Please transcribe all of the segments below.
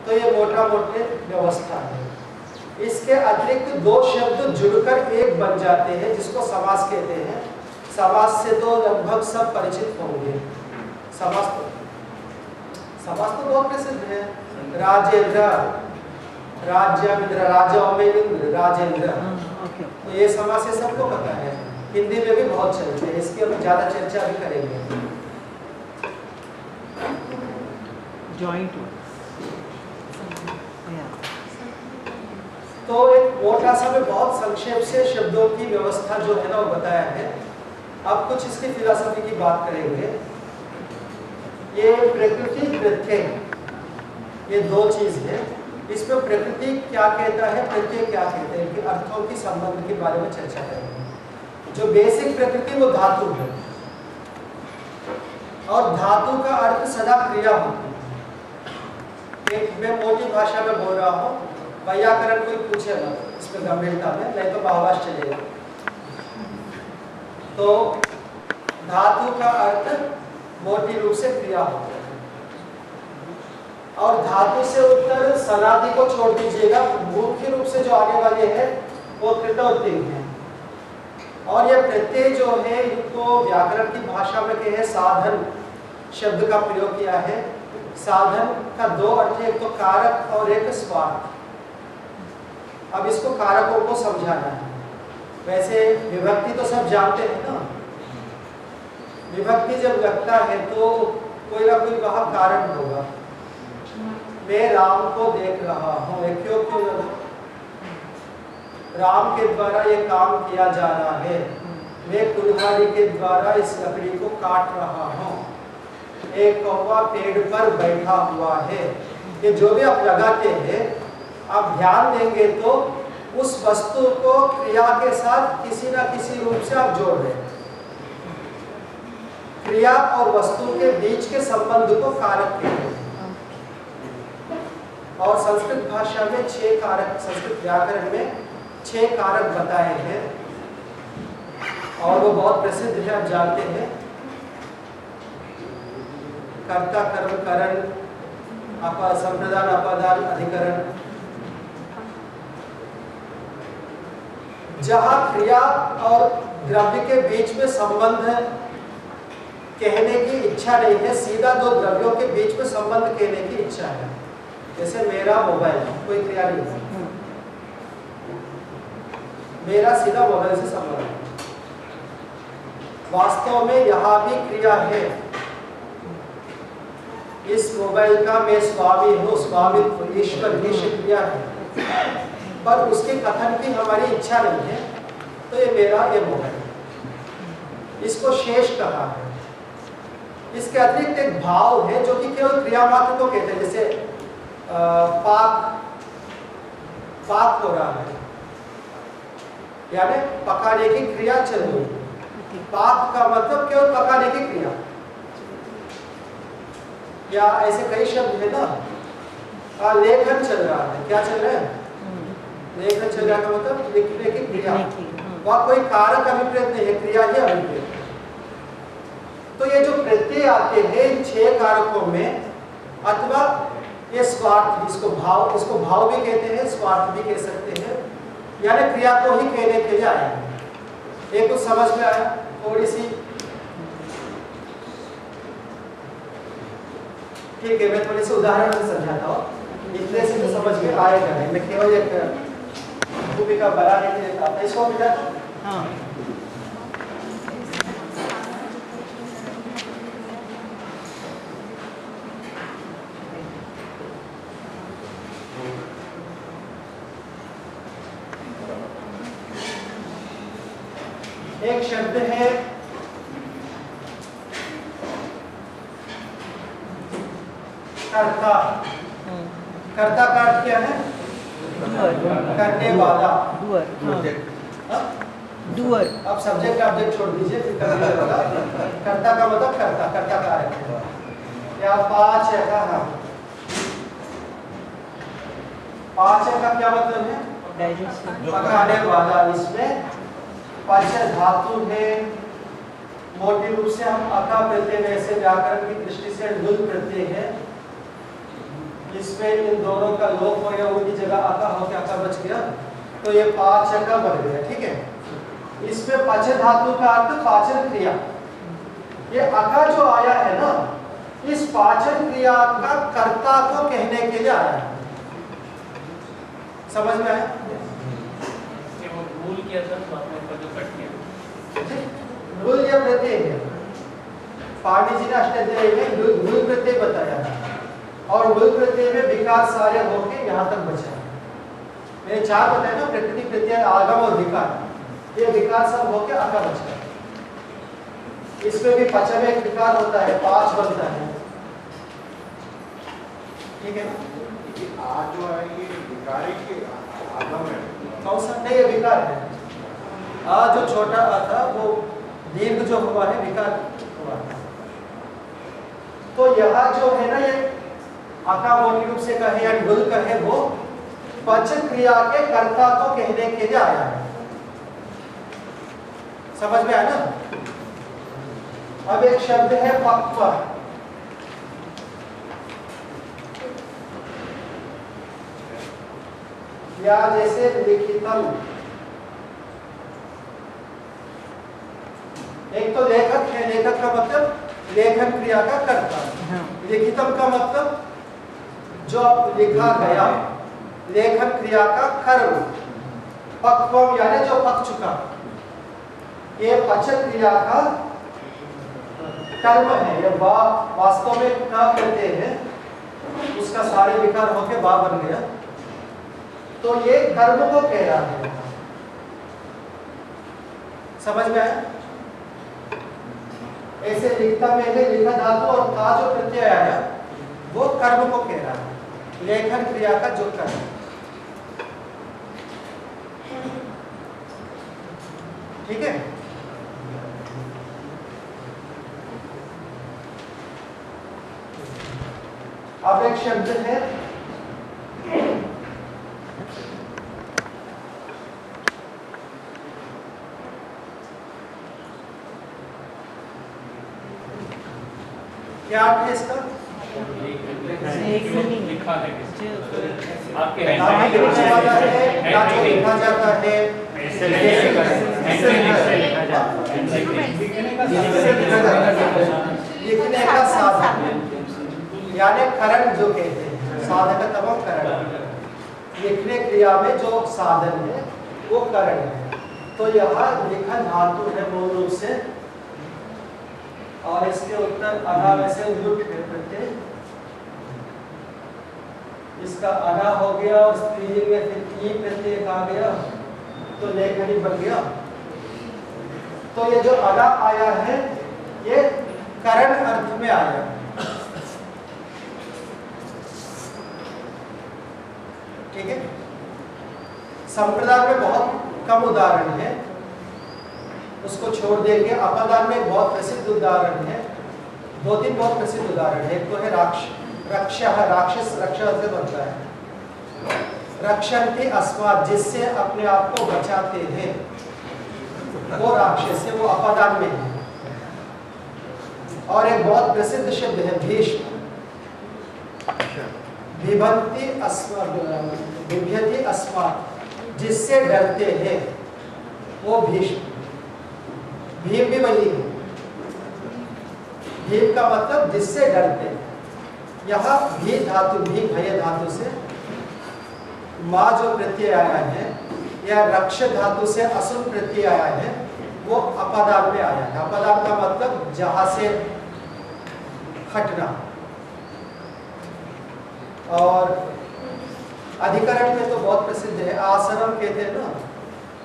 तो ये मोटा मोटे व्यवस्था है। इसके अतिरिक्त दो शब्द जुड़कर एक बन जाते हैं जिसको समास कहते हैं। समास से तो लगभग सब परिचित होंगे। समास तो बहुत प्रसिद्ध है। राजेंद्र, राज्येंद्र, राजा में इंद्र, राजेंद्र। तो ये समास से सबको पता है, हिंदी में भी बहुत चलते हैं, इसकी हम ज्यादा चर्चा भी करेंगे। जॉइंट तो एक मोटा सा में बहुत संक्षेप से शब्दों की व्यवस्था जो है ना वो बताया है। अब कुछ इसकी फिलॉसफी की बात करेंगे। ये प्रकृति प्रत्यय, ये दो चीज है। इसमें प्रकृति क्या कहता है, प्रत्यय क्या कहते हैं, कि अर्थों की संबंध के बारे में चर्चा करेंगे। जो बेसिक प्रकृति वो धातु है, और धातु का अर्थ सदा क्रिया होती है। एक मैं मोटी भाषा में बोल रहा हूँ, व्याकरण कोई पूछे ना इसमें गंभीरता में, नहीं तो बहवास चलेगा। तो धातु का अर्थ मोटी रूप से क्रिया होता है, और धातु से उत्तर सनादि को छोड़ दीजिएगा, मुख्य रूप से जो आने वाले हैं वो कृत और तिंग है। और यह प्रत्यय जो है इनको व्याकरण की भाषा में कहे साधन शब्द का प्रयोग किया है। साधन का दो अर्थ है, एक तो कारक और एक स्वार्थ। अब इसको कारकों को समझाना है। वैसे विभक्ति तो सब जानते हैं ना, विभक्ति जब लगता है तो कोई ना कोई वहां कारण होगा। मैं राम को देख रहा हूँ, क्यों राम के द्वारा ये काम किया जा रहा है। मैं कुल्हाड़ी के द्वारा इस लकड़ी को काट रहा हूँ। एक कौवा पेड़ पर बैठा हुआ है। ये जो भी आप लगाते हैं, आप ध्यान देंगे तो उस वस्तु को क्रिया के साथ किसी ना किसी रूप से आप जोड़ रहे हैं। क्रिया और वस्तु के बीच के संबंध को कारक कहते हैं। और संस्कृत भाषा में 6 कारक, संस्कृत व्याकरण में 6 कारक बताए हैं, और वो बहुत प्रसिद्ध है, आप जानते हैं। कर्ता, कर्म, करण, संप्रदान, अपादान, अधिकरण। जहां क्रिया और द्रव्य के बीच में संबंध कहने की इच्छा नहीं है, सीधा दो द्रव्यों के बीच में संबंध कहने की इच्छा है। जैसे मेरा मोबाइल, कोई क्रिया नहीं है, मेरा सीधा मोबाइल से संबंध है। वास्तव में यहाँ भी क्रिया है। इस मोबाइल का मैं स्वामी हूँ, स्वामित्व ईश्वर की क्रिया है, पर उसके कथन की हमारी इच्छा नहीं है। तो ये मेरा, ये मोबाइल, इसको शेष कहा है। इसके अतिरिक्त एक भाव है जो कि केवल क्रिया मात्र को कहते हैं। जैसे पाक हो रहा है, यानी पकाने की क्रिया चल रही है। पाक का मतलब केवल पकाने की क्रिया। या ऐसे कई शब्द है ना, लेखन चल रहा है, क्या चल रहा है, लेखन चल रहा का मतलब लिखने की क्रिया। वह कोई कारक अभिप्रेत नहीं है, क्रिया ही अभिप्रेत है। तो ये जो प्रत्यय आते हैं इन 6 कारकों में, अथवा ये स्वार्थ, इसको भाव भी कहते हैं, स्वार्थ भी कह सकते हैं, यानी क्रिया को ही कहने के लिए आए हैं। ये कुछ समझ में आया? थोड़ी सी ठीक है, मैं थोड़ी सी उदाहरण से समझाता हूँ। इतने से तो समझ में आएगा नहीं, मैं केवल एक भूमिका बनाने के लिए था। इसको मिला हाँ। एक शब्द है कर्ता। कर्ता का अर्थ क्या है? करने वाला, डूअर। अब सब्जेक्ट ऑब्जेक्ट छोड़ दीजिए, फिर करने वाला। कर्ता का मतलब कर्ता, कर्ता का है। या 5 है का, हाँ 5 है का क्या मतलब है? पकाने वाला। इसमें पच धातु है, मोटी रूप से हम अका प्रत्यय, वैसे व्याकरण की दृष्टि से नुल प्रत्यय है। इसमें इन दोनों का लोप हो गया, उनकी जगह आका हो के आका बच गया, तो ये पाचक बन गया। ठीक है, इसमें पच धातु का अर्थ पाचन क्रिया। ये अका जो आया है ना, इस पाचन क्रिया का कर्ता को कहने के लिए आया है। समझ में आया? वो भूल किया था तो आपने ऊपर जो कट किया भूल या प्रत्यय है। पाणी जी ने अष्टाध्यायी में भूल प्रत्यय बताया था, और भूल प्रत्यय में विकार सारे होके यहाँ तक बचा। मैंने 4 बताया ना, प्रकृति, प्रत्यय, आगम और विकार। ये विकार सब होके आका बचा। इसमें भी पच में एक विकार होता है, 5 बनता है। ठीक है, आज जो है ये विकारी के आगम है। कौन सा? नहीं, ये विकार है। आज जो छोटा आ था वो दीर्घ जो हुआ है विकार हुआ है। तो यहाँ जो है ना, ये आका मौलिक रूप से कहे या गुल कहे, वो पच क्रिया के कर्ता को कहने के लिए आया है। समझ में आया ना? अब एक शब्द है पक्व। या जैसे लिखितम, एक तो लेखक है, लेखक का मतलब लेखन क्रिया का कर्ता। लिखितम का मतलब जो लिखा गया, लेखन क्रिया का कर्म। पक्वम यानी जो पक चुका, ये पच क्रिया का कर्म है। ये बा वास्तव में क्या कहते हैं, उसका सारे विकार होके बा बन गया, तो ये कर्म को कह रहा है। समझ में आया? ऐसे लिखता में है, लिखा धातु और का जो प्रत्यय आया वो कर्म को कह रहा है, लेखन क्रिया का जो कर्म। ठीक है, अब एक शब्द है क्या है इसका? लिखा है आपके लिखा जाता है, लिखने का साधन यानी करण जो कहते हैं, साधक तमम करण। लिखने क्रिया में जो साधन है वो करण है। तो यहाँ लिखा धातु है मूल रूप से, और इसके उत्तर अना में से लुट है प्रत्यय। इसका अना हो गया और स्त्रीलिंग में फिर ई प्रत्यय आ गया, तो लेखनी बन गया। तो ये जो अना आया है ये करण अर्थ में आया। ठीक है, संप्रदाय में बहुत कम उदाहरण है, उसको छोड़ देंगे। अपदान में बहुत प्रसिद्ध उदाहरण है, 2-3 बहुत प्रसिद्ध उदाहरण है। एक तो है रक्षः, राक्षस रक्षा से बनता है। रक्षन्ति अस्मात्, जिससे अपने आप को बचाते हैं, वो राक्षस है, वो अपदान में है। और एक बहुत प्रसिद्ध शब्द है भीष्म। बिभ्यति अस्मात्, जिससे डरते हैं, वो भीष्म। भीम भी वही है। भीम का मतलब जिससे डरते हैं। यहाँ भी धातु, भी भय धातु से माँ जो प्रत्यय आया है, या रक्ष धातु से असुर प्रत्यय आया है, वो अपदान में आया है। अपदान का मतलब जहाँ से हटना। और अधिकरण में तो बहुत प्रसिद्ध है, आसनम कहते हैं ना,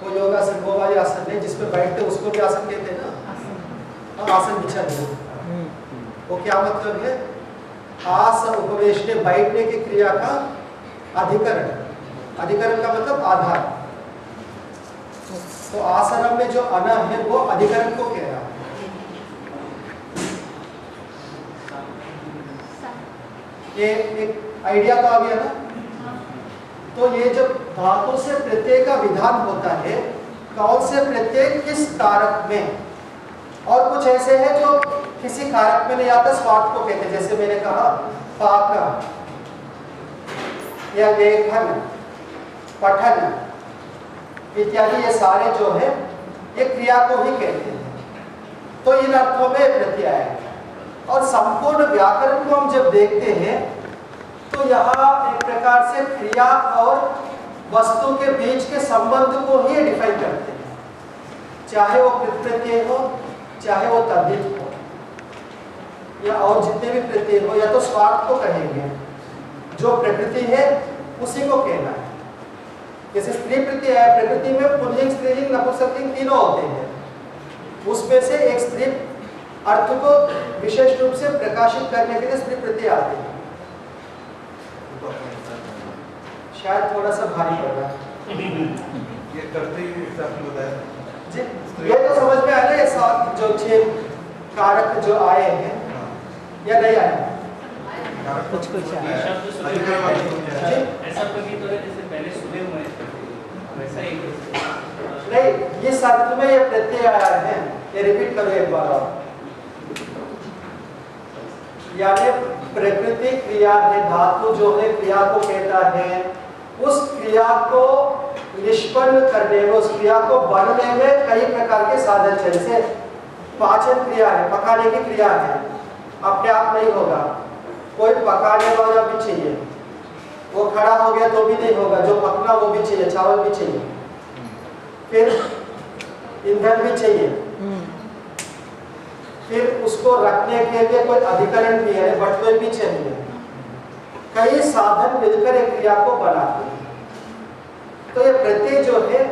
वो योगासन, वो वाली आसन है जिसपे बैठते उसको भी आसन कहते हैं ना। आसन बिछा दिया, वो क्या मतलब है? आस उपवेशने, बैठने की क्रिया का अधिकरण। अधिकरण का मतलब आधार। तो आसनम में जो अना है वो अधिकरण को कह रहा है। ये एक आइडिया तो आ गया ना। तो ये जब धातु से प्रत्यय का विधान होता है, कौन से प्रत्यय किस कारक में, और कुछ ऐसे हैं जो किसी कारक में नहीं आता, स्वार्थ को कहते हैं। जैसे मैंने कहा पाक, या लेखन, पठन इत्यादि ये सारे जो है ये क्रिया को ही कहते हैं। तो इन अर्थों में प्रत्यय है। और संपूर्ण व्याकरण को हम जब देखते हैं तो यहाँ एक प्रकार से क्रिया और वस्तु के बीच के संबंध को ही डिफाइन करते हैं, चाहे वो प्रत्यय हो चाहे वो तद्धित हो या और जितने भी प्रत्यय हो, या तो स्वार्थ को कहेंगे, जो प्रकृति है उसी को कहना है। जैसे स्त्री प्रत्यय है, प्रकृति में पुल्लिंग स्त्रीलिंग नपुंसकलिंग तीनों होते हैं, उसमें से एक स्त्री अर्थ को विशेष रूप से प्रकाशित करने के लिए स्त्री प्रत्यय आते हैं। शायद थोड़ा सा भारी पड़ रहा है ये करते ही बताया जी। ये तो समझ में आया ना, ये सात जो 6 कारक जो आए हैं या नहीं आए? कुछ ये शब्द सुने जी। ऐसा प्रतीत हो रहा है जैसे पहले सुने हुए हैं, वैसा ही नहीं, ये अर्थ में ये प्रत्यय आया है, ये रिपीट करो एक बार और। यानी प्रकृति क्रिया है, धातु जो है क्रिया को कहता है, उस क्रिया को निष्पन्न करने में, उस क्रिया को बनने में कई प्रकार के साधन है। जैसे पाचन क्रिया है, पकाने की क्रिया है, अपने आप नहीं होगा, कोई पकाने वाला भी चाहिए, वो खड़ा हो गया तो भी नहीं होगा, जो पकना वो भी चाहिए, चावल भी चाहिए, फिर ईंधन भी चाहिए, फिर उसको रखने के लिए कोई अधिकरण भी है, बर्तन भी चाहिए। कई साधन मिलकर एक क्रिया को बनाते हैं। तो ये प्रत्यय जो है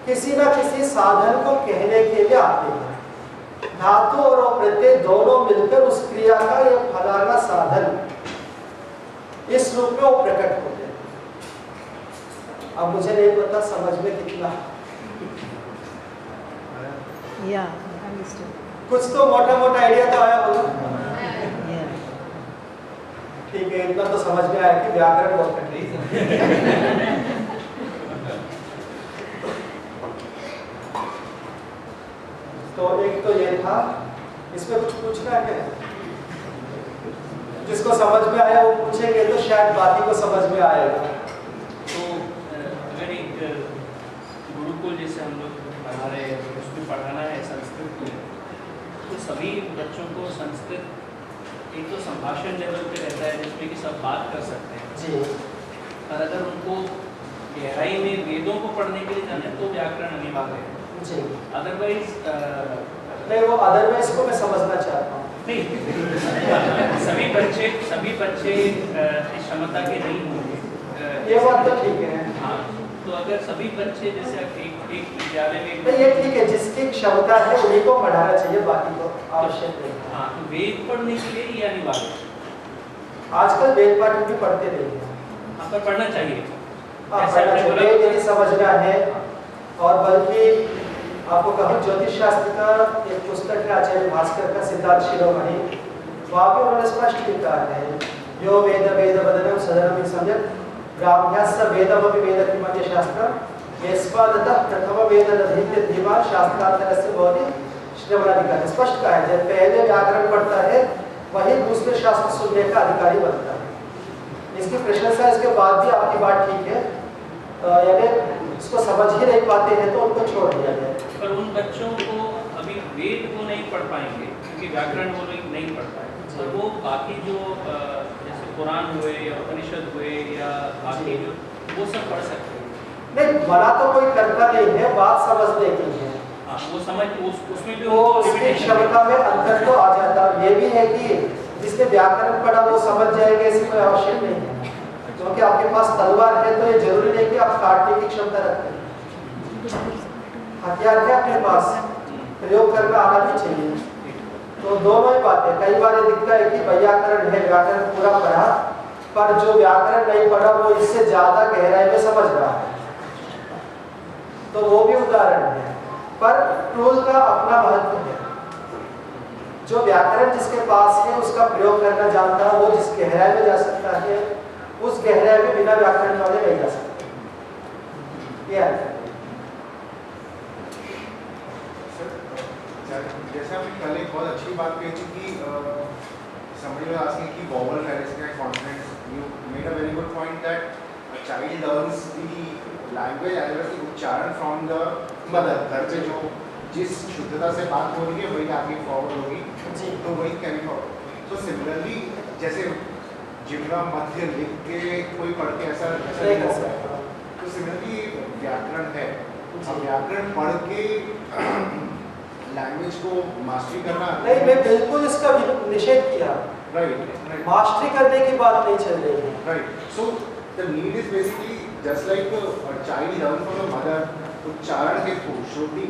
किसी ना किसी साधन को कहने के लिए आते हैं। धातु और प्रत्यय दोनों मिलकर उस क्रिया का ये फलाना साधन इस रूप में वो प्रकट होते हैं। अब मुझे नहीं पता समझ में कितना, कुछ तो मोटा मोटा आइडिया तो आया होगा। ठीक है, इतना तो समझ में आया कि व्याकरण बहुत कठिन है। तो एक तो ये था, इसमें कुछ पूछना है? जिसको समझ में आया वो पूछेंगे तो शायद बाकी को समझ में आएगा। तो अगर एक गुरुकुल जैसे हम लोग पढ़ा रहे हैं, उसमें पढ़ाना है संस्कृत में, तो सभी बच्चों को संस्कृत एक तो संभाषण लेवल पे रहता है जिसमें कि सब बात कर सकते हैं जी। और अगर उनको गहराई में वेदों को पढ़ने के लिए जाना है तो व्याकरण अनिवार्य है जी। अदरवाइज नहीं, वो अदरवाइज को मैं समझना चाहता हूँ। नहीं सभी बच्चे इस क्षमता के नहीं होंगे। ये बात तो ठीक है। हाँ, तो अगर सभी बच्चे जैसे एक विद्यालय में नहीं, ये ठीक है, जिसकी क्षमता है उन्हीं को पढ़ाना चाहिए, बाकी को आवश्यक नहीं। हाँ, तो वेद पढ़ने के लिए ये अनिवार्य है। आजकल वेद पाठ भी पढ़ते नहीं है। हाँ, पर पढ़ना चाहिए। वेद यदि समझना है, और बल्कि आपको कहूँ ज्योतिष शास्त्र का एक पुस्तक है आचार्य भास्कर का, सिद्धार्थ शिरोमणि, वहाँ पे उन्होंने स्पष्ट लिखा है, यो वेद वेद वदनम सदनम सम्यक ब्राह्म्यस्य वेदमपि वेदकिमन्य शास्त्रम यस्मादतः प्रथम वेद दधीत्य धीमा शास्त्रार्थस्य भवति श्रवणाधिकार। स्पष्ट कहा है, जब पहले व्याकरण पढ़ता है वही दूसरे शास्त्र सुनने का अधिकारी बनता है। इसकी प्रशंसा इसके बाद भी आपकी बात ठीक है, यानी इसको समझ ही नहीं पाते हैं तो उनको छोड़ दिया जाए। पर उन बच्चों को अभी वेद को नहीं पढ़ पाएंगे क्योंकि व्याकरण वो लोग नहीं पढ़ पाए, पर वो बाकी जो जैसे पुराण हुए या उपनिषद हुए या बाकी जो वो सब पढ़ सकते हैं। नहीं, मना तो कोई करता नहीं है, बात समझने की है। हाँ, वो समझ उसमें भी वो उसकी क्षमता में अंतर तो आ जाता है। ये भी है कि जिसने व्याकरण पढ़ा वो समझ जाएगा, ऐसी कोई आवश्यक नहीं है। क्योंकि आपके पास तलवार है तो ये जरूरी नहीं कि आप काटने की क्षमता रखते हैं। हथियार है अपने पास, प्रयोग करना आना भी चाहिए। तो दोनों ही बातें, कई बार ये दिखता है कि व्याकरण है, व्याकरण पूरा पढ़ा, पर जो व्याकरण नहीं पढ़ा वो इससे ज्यादा गहराई में समझ रहा है, तो वो भी उदाहरण है। पर टूल का अपना महत्व है। जो व्याकरण जिसके पास है उसका प्रयोग करना जानता है, वो जिस गहराई में जा सकता है, उस गहराई में बिना व्याकरण वाले नहीं जा सकते। जैसे आपने कल एक बहुत अच्छी बात कही थी कि somebody was asking कि vowel है, इसका consonants, you made a very good point that child learns the language as well as the उच्चारण from the mother, घर पे जो जिस शुद्धता से बात हो रही है वही आगे फॉरवर्ड होगी, तो वही कैरी फॉरवर्ड। तो सिमिलरली जैसे जिम्ना मध्य लिख के कोई पढ़ के ऐसा नहीं हो पाएगा, तो सिमिलरली व्याकरण है, अब व्याकरण पढ़ के लैंग्वेज को मास्टरी करना नहीं, मैं बिल्कुल इसका निषेध किया। राइट, मास्टरी करने की बात नहीं चल रही है। Right, so the need is basically just like a child learn from the mother उच्चारण के through Shruti,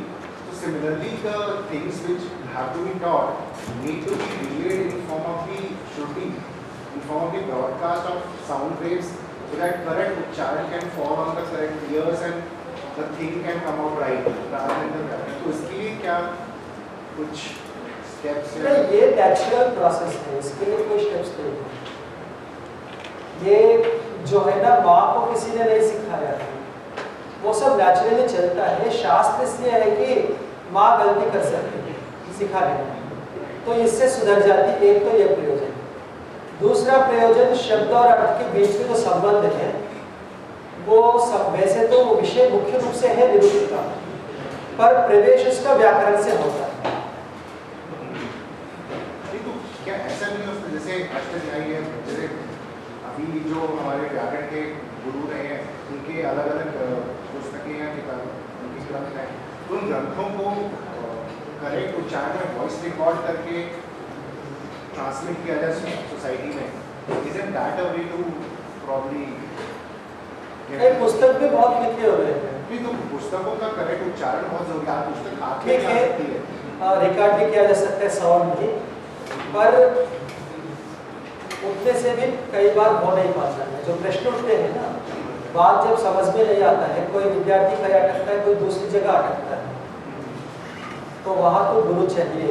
so similarly the things which have to be taught need to be relayed in form of the shruti, in form of the broadcast of sound waves, so that correct ucharan can fall on the correct ears and the thing can come out right rather than the व्याकरण। तो इसके लिए क्या कुछ steps नहीं, ये natural process है, इसके लिए कोई स्टेप्स नहीं है। ये जो है ना, माँ को किसी ने नहीं सिखाया है, वो सब नेचुरली चलता है। शास्त्र इसलिए है कि माँ गलती कर सकती है, सिखा देना, तो इससे सुधर जाती। एक तो ये प्रयोजन, दूसरा प्रयोजन शब्द और अर्थ के बीच में जो संबंध है वो सब, वैसे तो विषय मुख्य रूप से है निरूपित का, पर प्रवेश उसका व्याकरण से होता है। क्या ऐसा नहीं होता जैसे अष्टध्यायी है, जैसे अभी जो हमारे व्याकरण के गुरु रहे हैं उनके अलग अलग पुस्तकें या उनकी ग्रंथ हैं, उन ग्रंथों को करेक्ट उच्चारण में वॉइस रिकॉर्ड करके ट्रांसमिट किया जाए सोसाइटी में, isn't that a way to probably पुस्तक भी बहुत लिखे हुए हैं, भी तो पुस्तकों का करेक्ट उच्चारण बहुत जरूरी है। पुस्तक आपके ठीक जा सकती है, रिकॉर्ड भी किया जा सकता है साउंड भी, पर उठने से भी कई बार हो नहीं पाता है। जो प्रश्न उठते हैं ना, बात जब समझ में नहीं आता है, कोई विद्यार्थी कहीं अटकता है, कोई दूसरी जगह अटकता है, तो वहाँ तो गुरु चाहिए।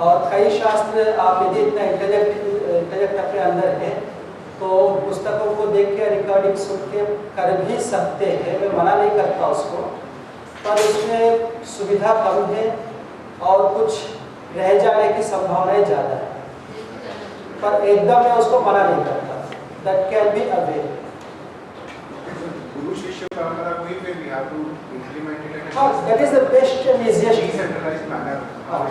और कई शास्त्र आप यदि इतना इंटेलेक्ट अपने अंदर है तो पुस्तकों को देख के रिकॉर्डिंग सुन के कर भी सकते हैं, मैं मना नहीं करता उसको, पर उसमें सुविधा कम है और कुछ रह जाने की संभावनाएं ज़्यादा है, पर एकदम मैं उसको मना नहीं करता। That can be avail. गुरु शिष्य परंपरा को ही फिर we have to implement it in हाँ, that is the best and easiest decentralized manner. हाँ।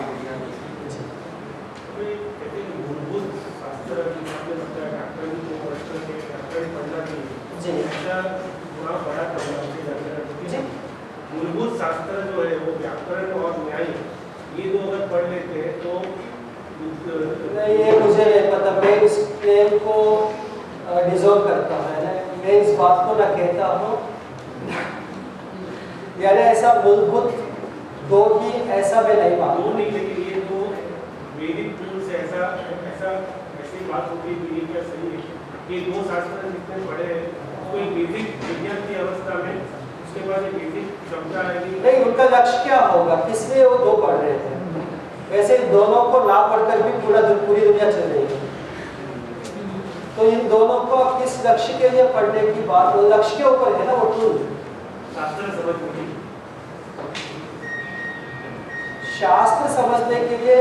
मूलभूत शास्त्र आपने बताया व्याकरण को प्रश्न के व्याकरण पढ़ना जी। चाहिए, ऐसा थोड़ा बड़ा प्रभाव जी। मूलभूत शास्त्र जो है वो व्याकरण और न्याय ये दो अगर पढ़ लेते हैं तो नहीं, ये मुझे नहीं पता, मैं इस क्लेम को डिजर्व करता हूँ, मैं इस बात को ना कहता हूँ, यानी ऐसा मूलभूत दो ही ऐसा मैं नहीं मानता। दो नहीं, लेकिन ये दो वैदिक मूल से ऐसी बात होगी कि ये क्या सही है कि दो शास्त्र जितने पढ़े हैं कोई बेसिक विज्ञान की अवस्था में उसके बाद एक बेसिक क्षमता आएगी। नहीं, उनका लक्ष्य क्या होगा, किस लिए वो दो पढ़ रहे थे? वैसे दोनों को ना पढ़कर भी पूरी दुनिया चल रही है, तो इन दोनों को किस लक्ष्य के लिए पढ़ने की बात, वो लक्ष्य के ऊपर है ना वो टूल। शास्त्र समझ शास्त्र समझने के लिए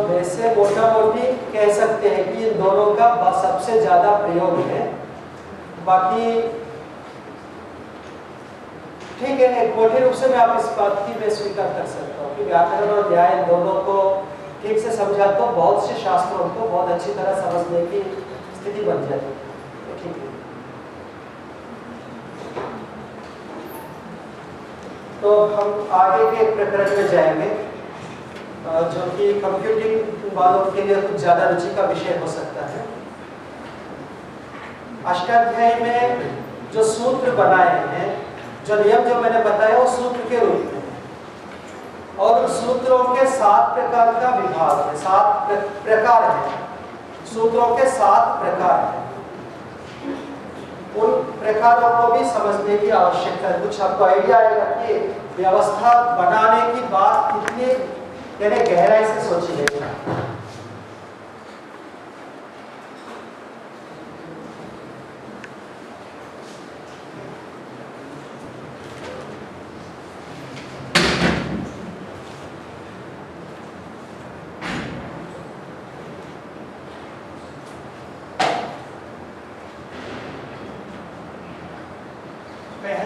वैसे मोटा मोटी कह सकते हैं कि इन दोनों का सबसे ज्यादा प्रयोग है। बाकी ठीक है, एक मोटे रूप से मैं आप इस बात की मैं स्वीकार कर सकता हूँ कि व्याकरण और न्याय दोनों को ठीक से समझा तो बहुत से शास्त्रों को बहुत अच्छी तरह समझने की स्थिति बन जाती है। ठीक है, तो हम आगे के प्रकरण में जाएंगे जो कि कंप्यूटिंग वालों के लिए कुछ ज़्यादा रुचि का विषय हो सकता है। अष्टाध्यायी में जो सूत्र बनाए हैं, जो नियम जो मैंने बताया वो सूत्र के रूप में, और सूत्रों के 7 प्रकार का विभाग है, 7 प्रकार हैं, सूत्रों के 7 प्रकार हैं। उन प्रकारों को भी समझने की आवश्यकता है। कुछ आपको आइडिया आएगा कि व्यवस्था बनाने की बात कितनी यानी गहराई से सोची है।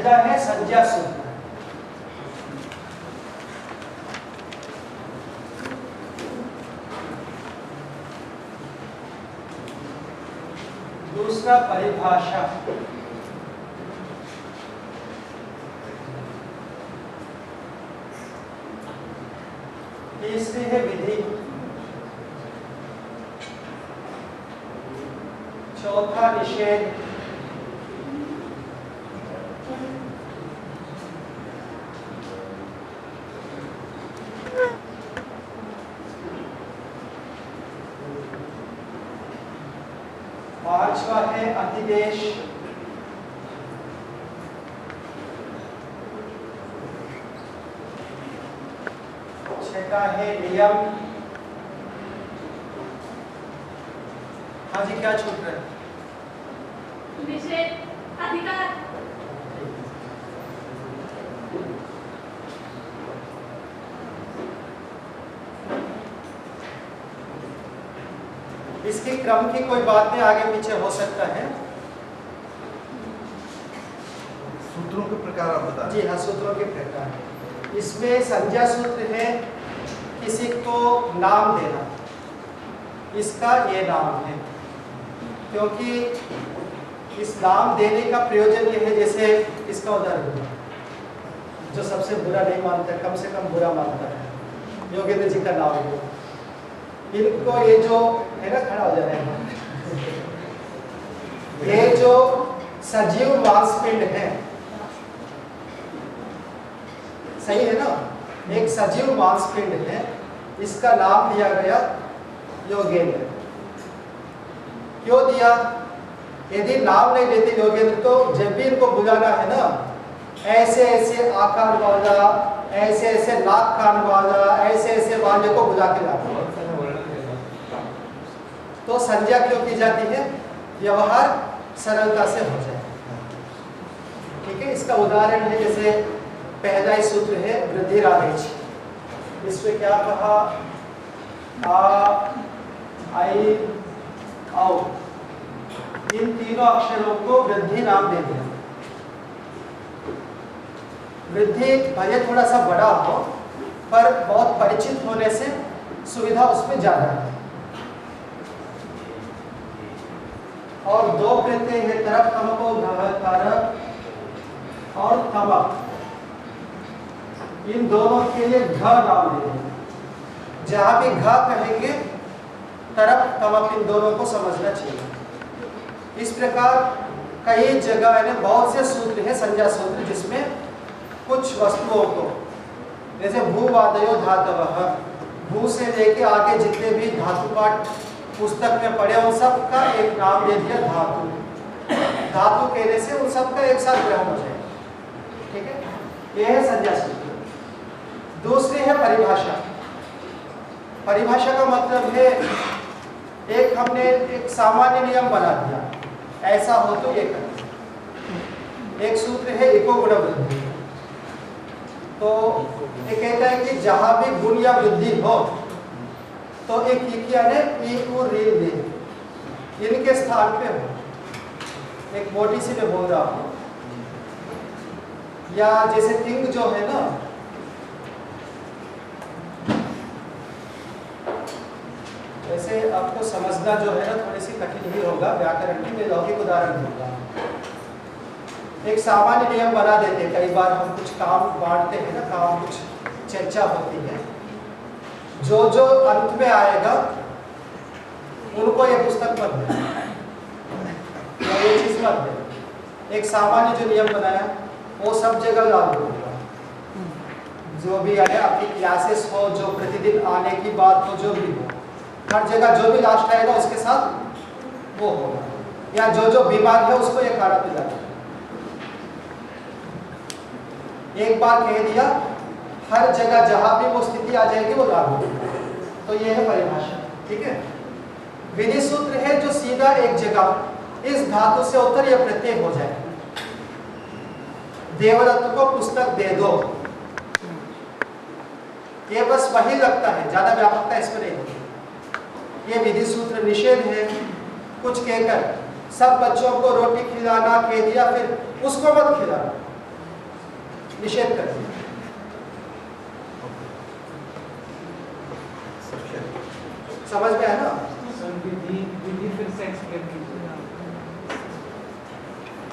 पहला है संज्ञा सूत्र, दूसरा परिभाषा, तीसरी है विधि, चौथा निषेध, पांचवा है अधिदेश, छठा है नियम। हाँ जी, क्या छूट रहा है? निषेध, अधिकार। इसके क्रम की कोई बात नहीं, आगे पीछे हो सकता है। सूत्रों के प्रकार आप बता जी हाँ, सूत्रों के प्रकार। इसमें संज्ञा सूत्र है किसी को नाम देना, इसका ये नाम है, क्योंकि इस नाम देने का प्रयोजन ये है, जैसे इसका उदाहरण जो सबसे बुरा नहीं मानता, कम से कम बुरा मानता है, योगेंद्र जी का नाम है। इनको ये जो है ना, खड़ा हो जा रहे हैं, ये जो सजीव मांसपिंड है, सही है ना, एक सजीव मांसपिंड है, इसका नाम दिया गया योगेंद्र। क्यों दिया? यदि नाम नहीं देते योगेंद्र तो जब भी इनको बुलाना है ना, ऐसे ऐसे आकार वाला, ऐसे ऐसे नाक कान वाला, ऐसे ऐसे वाले को बुला के लाना। तो संज्ञा क्यों की जाती है? व्यवहार सरलता से हो जाए। ठीक है, इसका उदाहरण है, जैसे पहला ही सूत्र है वृद्धिरादेश, इसमें क्या कहा? आ, आई, आओ, इन तीनों अक्षरों को वृद्धि नाम दे दिया। वृद्धि भले थोड़ा सा बड़ा हो, पर बहुत परिचित होने से सुविधा उसमें ज्यादा है। और दो प्रत्यय है, तरफ तमको तरफ और तमक, इन दोनों के लिए घ नाम देंगे। जहां भी घ कहेंगे तरफ तमक, इन दोनों को समझना चाहिए। इस प्रकार कई जगह है, बहुत से सूत्र है संज्ञा सूत्र, जिसमें कुछ वस्तुओं को, जैसे भूवादयो धातवः, भू से लेके आगे जितने भी धातु पाठ पुस्तक में पढ़े, उन सब का एक नाम दे दिया धातु। धातु कहने से उन सब का एक साथ ग्रहण हो जाए। ठीक है, यह है संज्ञा सूत्र। दूसरी है परिभाषा। परिभाषा का मतलब है, एक हमने एक सामान्य नियम बना दिया, ऐसा हो तो ये करें। एक सूत्र है इको गुण वृद्धि, तो ये कहता है कि जहां भी गुण या वृद्धि हो तो एक इकिया ने इनके स्थान पे हो। एक मोटी सी में बोल रहा हूं, या जैसे तिंग जो है ना, वैसे आपको समझना जो है ना थोड़ी सी कठिन ही होगा, व्याकरण की मैं लौकिक उदाहरण दूंगा। एक सामान्य नियम बना देते, कई बार हम कुछ काम बांटते हैं ना, काम कुछ चर्चा होती है, जो जो अंत में आएगा उनको ये पुस्तक मत दे, ये चीज मत दे। एक सामान्य जो नियम बनाया वो सब जगह लागू होगा। जो भी आए, आपकी क्लासेस हो, जो प्रतिदिन आने की बात हो, जो भी हो, हर जगह जो भी लास्ट आएगा उसके साथ वो होगा। या जो जो बीमार है उसको ये खाना पिलाना। एक बार कह दिया, हर जगह जहां भी वो स्थिति आ जाएगी वो लागू होगा। तो ये है परिभाषा। ठीक है, विधि सूत्र है जो सीधा एक जगह इस धातु से उत्तर या प्रत्यय हो जाए। देवदत्त को पुस्तक दे दो, ये बस वही लगता है, ज्यादा व्यापकता इसमें नहीं होती। ये विधि सूत्र निषेध है, कुछ कहकर सब बच्चों को रोटी खिलाना कह दिया, फिर उसको मत खिलाना, निषेध कर दिया। समझ में है ना?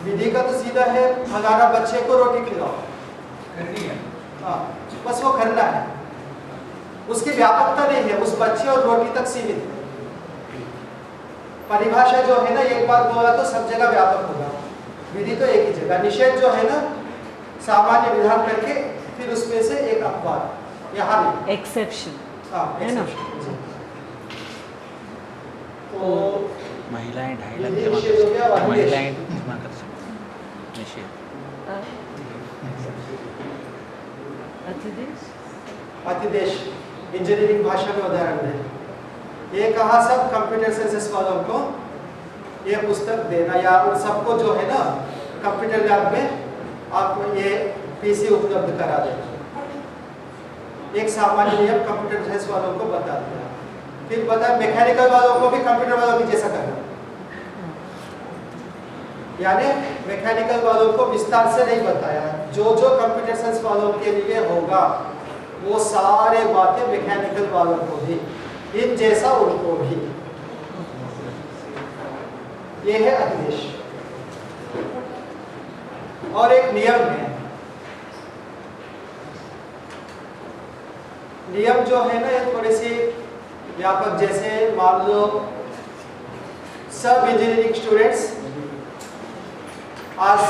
विधि का तो सीधा है फलाना बच्चे को रोटी खिलाओ, हाँ बस वो करना है, उसकी व्यापकता नहीं है, उस बच्चे और रोटी तक सीमित है। परिभाषा जो है ना एक बार बोला तो सब जगह व्यापक होगा, विधि तो एक ही जगह। निषेध जो है ना सामान्य विधान करके फिर उसमें से एक अपवाद, यहाँ नहीं एक्सेप्शन, हाँ है ना? exception। तो महिलाएं 2.5 लाख विधि जमा निषेध हो गया, कर वाहिदेश। महिलाएं जमा कर सकती निषेध अतिदेश, अतिदेश इंजीनियरिंग भाषा में उदाहरण है। ये कहा सब कंप्यूटर साइंसेस वालों को ये पुस्तक देना, या उन सबको जो है ना कंप्यूटर लैब में आपको ये पीसी उपलब्ध करा देना। एक सामान्य नियम कंप्यूटर साइंस वालों को बता दिया, फिर बता मैकेनिकल वालों को भी कंप्यूटर वालों की जैसा करना, यानी मैकेनिकल वालों को विस्तार से नहीं बताया, जो जो कंप्यूटर साइंस वालों के लिए होगा वो सारे बातें मैकेनिकल वालों को भी, इन जैसा उनको भी। ये है अधिदेश। और एक नियम है, नियम जो है ना ये थोड़े से व्यापक, जैसे मान लो सब इंजीनियरिंग स्टूडेंट्स आज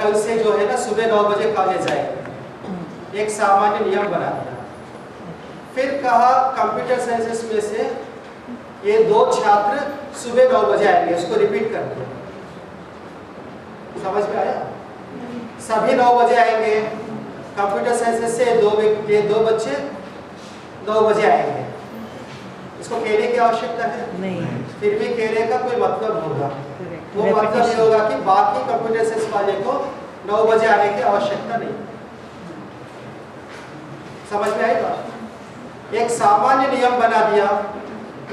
कल से जो है ना सुबह 9 बजे कॉलेज आए, एक सामान्य नियम बना दिया। फिर कहा कंप्यूटर साइंसेस में से ये 2 छात्र सुबह 9 बजे आएंगे, उसको रिपीट कर दिया। समझ में आया? सभी 9 बजे आएंगे, कंप्यूटर साइंसेस से ये दो बच्चे 9 बजे आएंगे। इसको कहने की आवश्यकता है नहीं, फिर भी कहने का कोई मतलब होगा, correct, वो मतलब ये repetition। होगा कि बाकी कंप्यूटर साइंस वाले को 9 बजे आने की आवश्यकता नहीं। समझ में आएगा? एक सामान्य नियम बना दिया,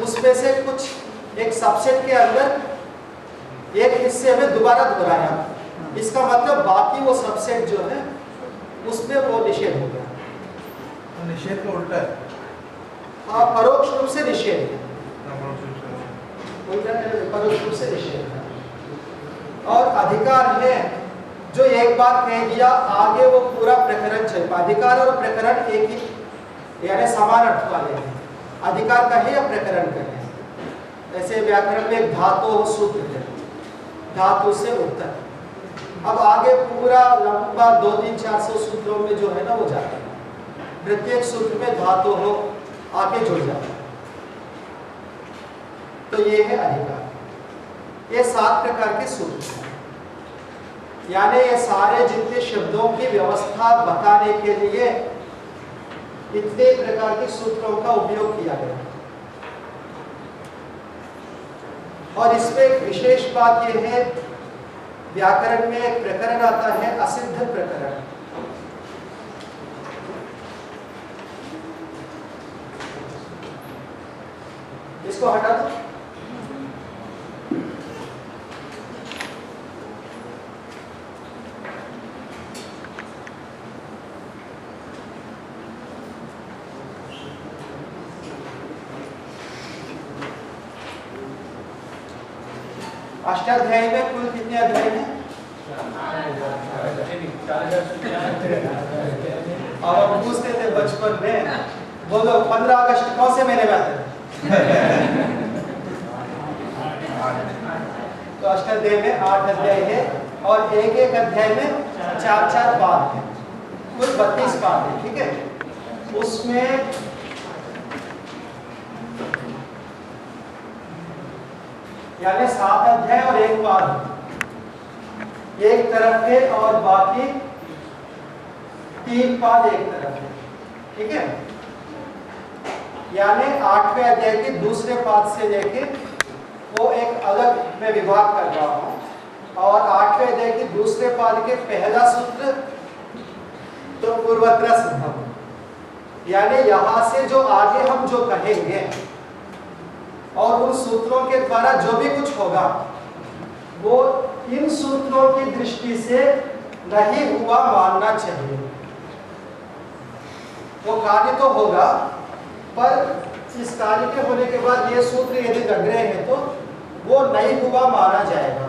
उसमें से कुछ एक सबसेट के अंदर एक हिस्से में दोबारा दोहराया, इसका मतलब बाकी वो सबसेट जो है उसमें वो निषेध हो गया। तो निषेध का उल्टा है। हाँ, परोक्ष रूप से निषेध है, उल्टा है, परोक्ष रूप से निषेध है। और अधिकार है, जो एक बार कह दिया आगे वो पूरा प्रकरण चल पा। अधिकार और प्रकरण एक ही यानी समान अर्थ वाले हैं। अधिकार कहे या प्रकरण कहे, ऐसे व्याकरण में एक धातु सूत्र है, धातु से उत्तर। अब आगे पूरा लंबा 200-300-400 सूत्रों में जो है ना वो जाता है, प्रत्येक सूत्र में धातु हो आगे जुड़ जाता है। तो ये है अधिकार। ये 7 प्रकार के सूत्र हैं, यानी ये सारे जितने शब्दों की व्यवस्था बताने के लिए इतने प्रकार के सूत्रों का उपयोग किया गया। और इसमें एक विशेष बात यह है, व्याकरण में एक प्रकरण आता है असिद्ध प्रकरण। इसको हटा दो। अष्टाध्यायी में कुल कितने अध्याय हैं? और हम पूछते थे बचपन में, बोलो 15 अगस्त कौन से महीने में आते हैं? तो अष्टाध्यायी में 8 अध्याय है और एक एक अध्याय में 4-4 पाद है, कुल 32 पाद है। ठीक है, उसमें यानी 7 अध्याय और 1 पाद एक तरफ है और बाकी 3 पाद एक तरफ है। ठीक है, यानी 8वें अध्याय के दूसरे पाद से लेके वो एक अलग मैं विभाग कर रहा हूं, और 8वें अध्याय के दूसरे पाद के पहला सूत्र तो पूर्वत्र सिद्धम, यानी यहां से जो आगे हम जो कहेंगे और उन सूत्रों के द्वारा जो भी कुछ होगा वो इन सूत्रों की दृष्टि से नहीं हुआ मानना चाहिए। वो कार्य तो होगा, पर इस कार्य के होने के बाद ये सूत्र यदि लग रहे हैं तो वो नहीं हुआ माना जाएगा।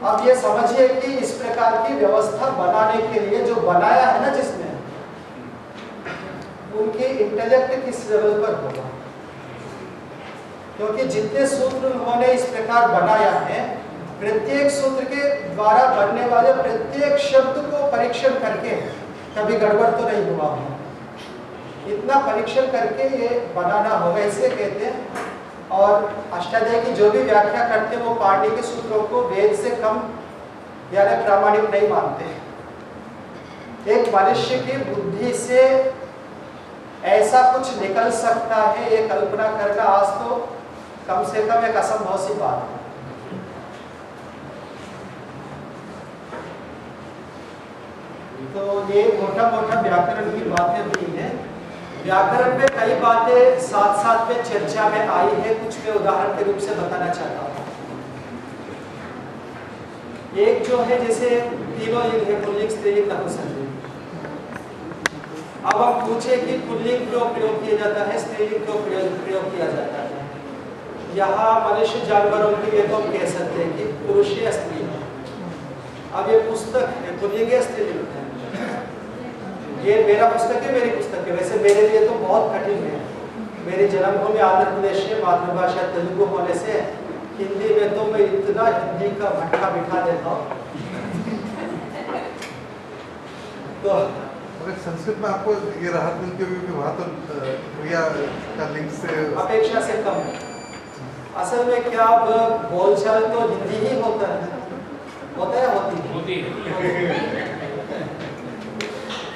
अब ये समझिए कि इस प्रकार की व्यवस्था बनाने के लिए जो बनाया है ना जिसने, उनके इंटेलेक्ट किस लेवल पर होगा, क्योंकि जितने सूत्र उन्होंने इस प्रकार बनाया है, प्रत्येक सूत्र के द्वारा बनने वाले प्रत्येक शब्द को परीक्षण करके कभी गड़बड़ तो नहीं हुआ होगा, इतना परीक्षण करके ये बनाना होगा, इसलिए कहते हैं। और अष्टाध्यायी की जो भी व्याख्या करते हैं वो पाणिनि के सूत्रों को वेद से कम यानी प्रामाणिक नहीं मानते हैं। एक मनुष्य की बुद्धि से ऐसा कुछ निकल सकता है, ये कल्पना करना आज तो कम से कम एक असंभव सी बात है। तो ये मोटा मोटा व्याकरण की बातें हुई हैं। व्याकरण में कई बातें साथ साथ में चर्चा में आई है, कुछ मैं उदाहरण के रूप से बताना चाहता हूँ। एक जो है जैसे तीनों लिंग है, पुल्लिंग, स्त्रीलिंग, नपुंसकलिंग। अब हम पूछे कि पुल्लिंग क्यों प्रयोग किया जाता है, स्त्रीलिंग क्यों प्रयोग किया जाता है। यहाँ मनुष्य जानवरों के लिए तो हम कह सकते हैं कि पुरुष या स्त्री है। अब ये पुस्तक है, पुल्लिंग या स्त्रीलिंग है, ये मेरा पुस्तक है, मेरी पुस्तक है। वैसे मेरे लिए तो बहुत कठिन है, मेरी जन्मभूमि आंध्र प्रदेश है, मातृभाषा तेलुगु होने से हिंदी में तो मैं इतना हिंदी का भट्ठा बिठा देता हूँ। तो अगर संस्कृत में आपको ये राहत मिलती होगी कि वहाँ तो क्रिया का लिंग से अपेक्षा से कम है। असल में क्या बोलचाल तो हिंदी ही होता है, होती है।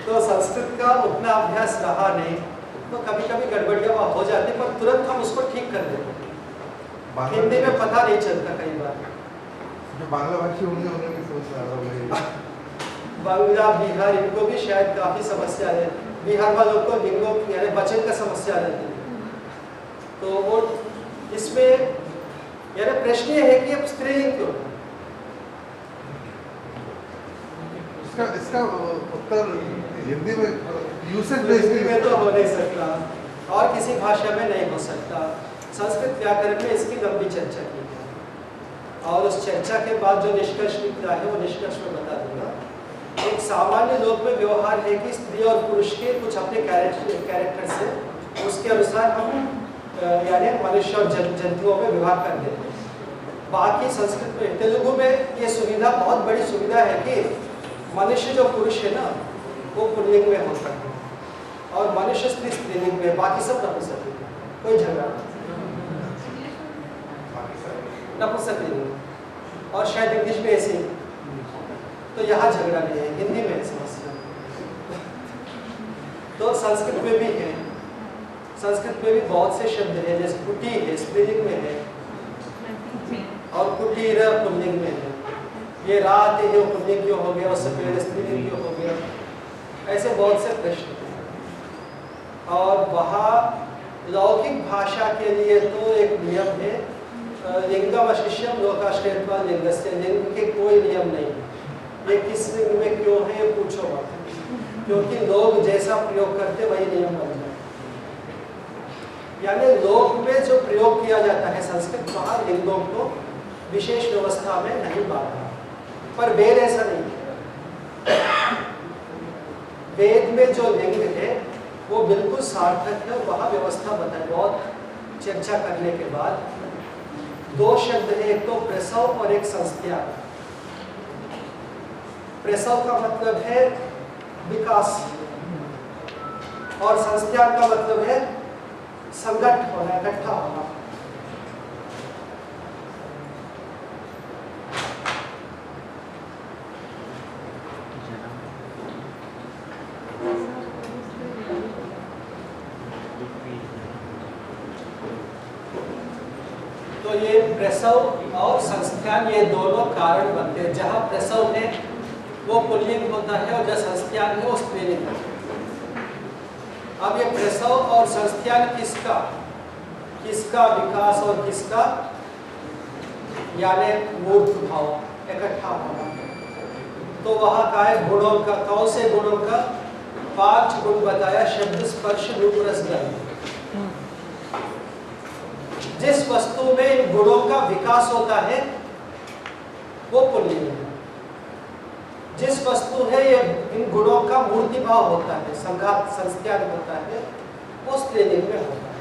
तो संस्कृत का उतना अभ्यास रहा नहीं, तो कभी कभी गड़बड़ियाँ हो जाती, पर तुरंत हम उसको ठीक कर देते हैं। हिंदी में पता नहीं चलता कई बार। जो बांग्ला भाषी होंगे उन्हें भी समझ में आ रहा होगा। बांग्ला, बिहार, इनको भी शायद काफी समस्या है। बिहार वालों को लिंगों यानी वचन का समस्या रहती है। तो वो इसमें यानी प्रश्न ये है कि अब स्त्रीलिंग क्यों? इसका उत्तर हिंदी में यूसेज हिंदी में तो हो नहीं सकता और किसी भाषा में नहीं हो सकता। संस्कृत व्याकरण में इसकी लंबी चर्चा की है और उस चर्चा के बाद जो निष्कर्ष निकला है वो निष्कर्ष में बता दूंगा। एक सामान्य लोक में व्यवहार है कि स्त्री और पुरुष के कुछ अपने कैरेक्टर से उसके अनुसार हम यानी मनुष्य और जंतुओं में विवाह कर देते हैं। बाकी संस्कृत में, तेलुगु में ये सुविधा बहुत बड़ी सुविधा है कि मनुष्य जो पुरुष है ना वो पुल्लिंग में होता है और मनुष्य स्त्री स्त्रीलिंग में, बाकी सब नपुंसकलिंग में, कोई झगड़ा नहीं। नपुंसकलिंग और शायद इंग्लिश में ऐसे, तो यहाँ झगड़ा नहीं है, हिंदी में समस्या। तो संस्कृत में भी है, संस्कृत में भी बहुत से शब्द हैं, जैसे कुटी है स्त्रीलिंग में है और कुटीर पुल्लिंग में है। ये रात है वो पुल्लिंग क्यों हो गया, उससे पहले स्त्रीलिंग क्यों हो गया, ऐसे बहुत से प्रश्न हैं। और वहाँ लौकिक भाषा के लिए तो एक नियम है, लिंगम अशिष्यम लोकाश्रयत्वा लिंगस्य, लिंग के कोई नियम नहीं है। ये किस लिंग में क्यों है ये पूछो मत, क्योंकि लोग जैसा प्रयोग करते वही नियम बन जाए। यानी लोक में जो प्रयोग किया जाता है संस्कृत, वहाँ लिंगों को विशेष व्यवस्था में नहीं बांधा, पर वेद ऐसा नहीं है। वेद में जो लिंग है वो बिल्कुल सार्थक है, वहाँ व्यवस्था बताए। बहुत चर्चा करने के बाद दो शब्द है, एक तो प्रसव और एक संस्त्याग। प्रसव का मतलब है विकास और संस्त्याग का मतलब है संगठ होना, इकट्ठा होना। तो ये प्रसव और संस्थान ये दोनों कारण बनते हैं। जहाँ प्रसव है वो पुल्लिंग होता है और जहाँ संस्थान है वो स्त्रीलिंग होता है। अब ये प्रसव और संस्थान किसका विकास और किसका यानी मूर्त भाव इकट्ठा होना, तो वहाँ का है गुणों का, कौन से गुणों का? 5 गुण बताया, शब्द, स्पर्श, रूप, रस, गंध। जिस वस्तु में इन गुणों का विकास होता है वो पुल्लिंग है। जिस वस्तु है ये इन गुणों का मूर्ति भाव होता है, संघात संस्कार होता है, वो स्त्रीलिंग में होता है।